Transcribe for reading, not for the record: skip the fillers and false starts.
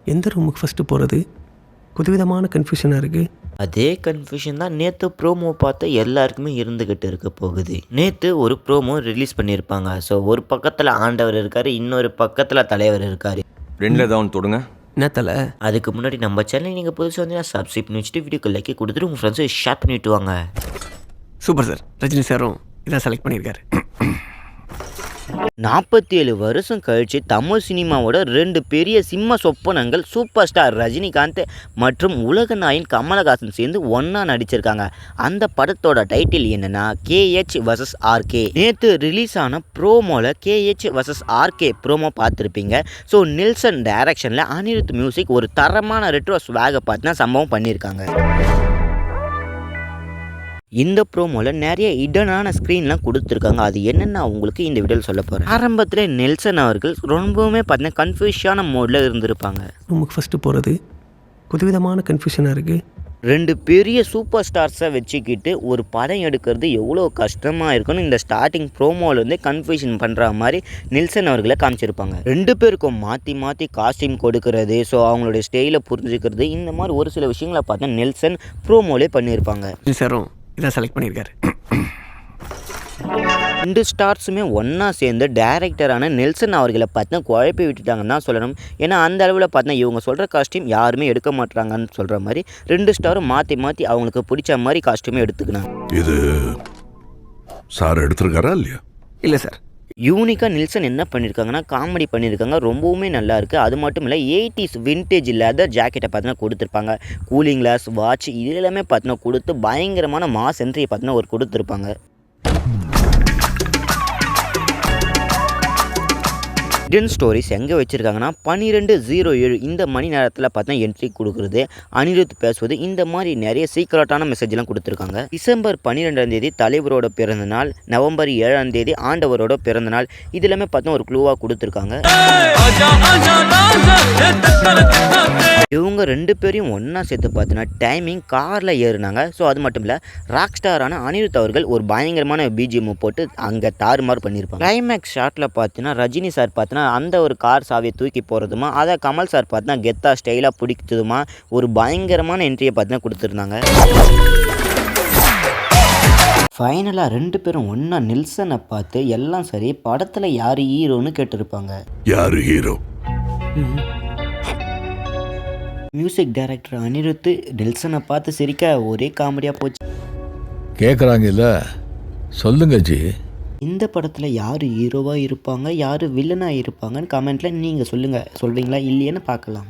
எந்த ரூமுக்கு ஃபஸ்ட்டு போகிறது? புதுவிதமான கன்ஃபியூஷனாக இருக்குது. அதே கன்ஃபியூஷன் தான் நேற்று ப்ரோமோ பார்த்து எல்லாருக்குமே இருந்துக்கிட்டு இருக்க போகுது. நேற்று ஒரு ப்ரோமோ ரிலீஸ் பண்ணியிருப்பாங்க. ஸோ ஒரு பக்கத்தில் ஆண்டவர் இருக்கார், இன்னொரு பக்கத்தில் தலைவர் இருக்கார். ரெண்டில் ஏதாவது தொடுங்க. என்ன தலை? அதுக்கு முன்னாடி நம்ம சேனல் நீங்கள் புதுசாக வந்தீங்கன்னா சப்ஸ்கிரைப் பண்ணி வச்சுட்டு வீடியோக்கு லைக் கொடுத்துட்டு உங்கள் ஃப்ரெண்ட்ஸை ஷேர் பண்ணிவிட்டு வாங்க. Super sir. ரஜினி சாரும் இதான் செலக்ட் பண்ணியிருக்காரு. 47 வருஷம் கழித்து தமிழ் சினிமாவோட 2 பெரிய சிம்ம சொப்பனங்கள் சூப்பர் ஸ்டார் ரஜினிகாந்த் மற்றும் உலக நாயகன் கமலஹாசன் சேர்ந்து ஒன்றா நடிச்சிருக்காங்க. அந்த படத்தோட டைட்டில் என்னன்னா KH vs RK. நேற்று ரிலீஸ் ஆன ப்ரோமோவில் KH vs RK ப்ரோமோ பார்த்துருப்பீங்க. ஸோ நெல்சன் டைரக்ஷனில் அனிருத் மியூசிக் ஒரு தரமான ரெட்ரோ ஸ்வாகை பார்த்தினா சம்பவம் பண்ணியிருக்காங்க. இந்த ப்ரோமோவில் நிறைய இடனான ஸ்க்ரீன்லாம் கொடுத்துருக்காங்க. அது என்னென்ன உங்களுக்கு இந்த வீடியோவில் சொல்ல போகிறேன். ஆரம்பத்தில் நெல்சன் அவர்கள் ரொம்பவுமே பார்த்தீங்கன்னா கன்ஃபியூஷனான மோடில் இருந்திருப்பாங்க. ரூமுக்கு ஃபஸ்ட்டு போகிறது புதுவிதமான கன்ஃபியூஷனாக இருக்குது. 2 பெரிய சூப்பர் ஸ்டார்ஸை வச்சுக்கிட்டு ஒரு படம் எடுக்கிறது எவ்வளோ கஷ்டமாக இருக்குன்னு இந்த ஸ்டார்டிங் ப்ரோமோவிலேருந்தே கன்ஃபியூஷன் பண்ணுற மாதிரி நெல்சன் அவர்களை காமிச்சிருப்பாங்க. 2 பேருக்கும் மாற்றி மாற்றி காஸ்டியூம் கொடுக்கறது, ஸோ அவங்களுடைய ஸ்டைலை புரிஞ்சுக்கிறது, இந்த மாதிரி ஒரு சில விஷயங்களை பார்த்தா நெல்சன் ப்ரோமோலே பண்ணியிருப்பாங்க. சாரும் இதான் செலக்ட் பண்ணியிருக்காரு. 2 ஸ்டார்ஸுமே ஒன்றா சேர்ந்து டைரக்டரான நெல்சன் அவர்களை பார்த்தா குழப்பி விட்டுட்டாங்கன்னு தான் சொல்லணும். ஏன்னா அந்த அளவில் பார்த்தா இவங்க சொல்கிற காஸ்டியூம் யாருமே எடுக்க மாட்டாங்கன்னு சொல்கிற மாதிரி 2 ஸ்டாரும் மாற்றி மாற்றி அவங்களுக்கு பிடிச்ச மாதிரி காஸ்டியூமே எடுத்துக்கினாங்க. இது சார் எடுத்துருக்காரா இல்லையா? இல்லை சார். யூனிக்காக நெல்சன் என்ன பண்ணியிருக்காங்கன்னா காமெடி பண்ணியிருக்காங்க, ரொம்பவுமே நல்லா இருக்குது. அது மட்டும் இல்லை 80s வின்டேஜ் லெதர் ஜாக்கெட்டை பார்த்தீங்கன்னா கொடுத்துருப்பாங்க. கூலிங் கிளாஸ், வாட்ச் இது எல்லாமே பார்த்தீங்கன்னா கொடுத்து பயங்கரமான மாஸ் என்ட்ரியை பார்த்தீங்கன்னா ஒரு கொடுத்துருப்பாங்க. ஹிடன் ஸ்டோரிஸ் எங்கே வச்சுருக்காங்கன்னா 12:07 இந்த மணி நேரத்தில் பார்த்தா என்ட்ரி கொடுக்குறது, அனிருத் பேசுவது, இந்த மாதிரி நிறைய சீக்ரெட்டான மெசேஜ்லாம் கொடுத்துருக்காங்க. டிசம்பர் 12 தலைவரோட பிறந்தநாள், நவம்பர் 7 ஆண்டவரோட பிறந்தநாள், இது எல்லாமே பார்த்தா ஒரு க்ளூவாக கொடுத்துருக்காங்க. இவங்க 2 பேரையும் ஒன்றா சேர்த்து பார்த்தீங்கன்னா டைமிங் காரில் ஏறுனாங்க. ஸோ அது மட்டும் இல்லை ராக் ஸ்டாரான அனிருத் அவர்கள் ஒரு பயங்கரமான பிஜிஎம் போட்டு அங்கே தாறுமாறு பண்ணியிருப்பாங்க. கிளைமேக்ஸ் ஷாட்டில் பார்த்தீங்கன்னா ரஜினி சார் பார்த்தீங்கன்னா அந்த ஒரு கார் சாவியை தூக்கி போகிறதுமா, அதை கமல் சார் பார்த்தீங்கன்னா கெத்தா ஸ்டைலாக பிடிச்சதுமா ஒரு பயங்கரமான என்ட்ரியை பார்த்தீங்கன்னா கொடுத்துருந்தாங்க. ஃபைனலாக 2 பேரும் ஒன்றா நெல்சனை பார்த்து எல்லாம் சரி, படத்தில் யார் ஹீரோன்னு கேட்டிருப்பாங்க. யார் ஹீரோ? மியூசிக் டைரக்டர் அனிருத் நெல்சனை பார்த்து சிரிக்க ஒரே காமெடியாக போச்சு. கேட்குறாங்கல்ல, சொல்லுங்க ஜி. இந்த படத்தில் யார் ஹீரோவாக இருப்பாங்க, யார் வில்லனாக இருப்பாங்கன்னு கமெண்ட்டில் நீங்கள் சொல்லுங்கள். சொல்கிறீங்களா இல்லையான்னு பார்க்கலாம்.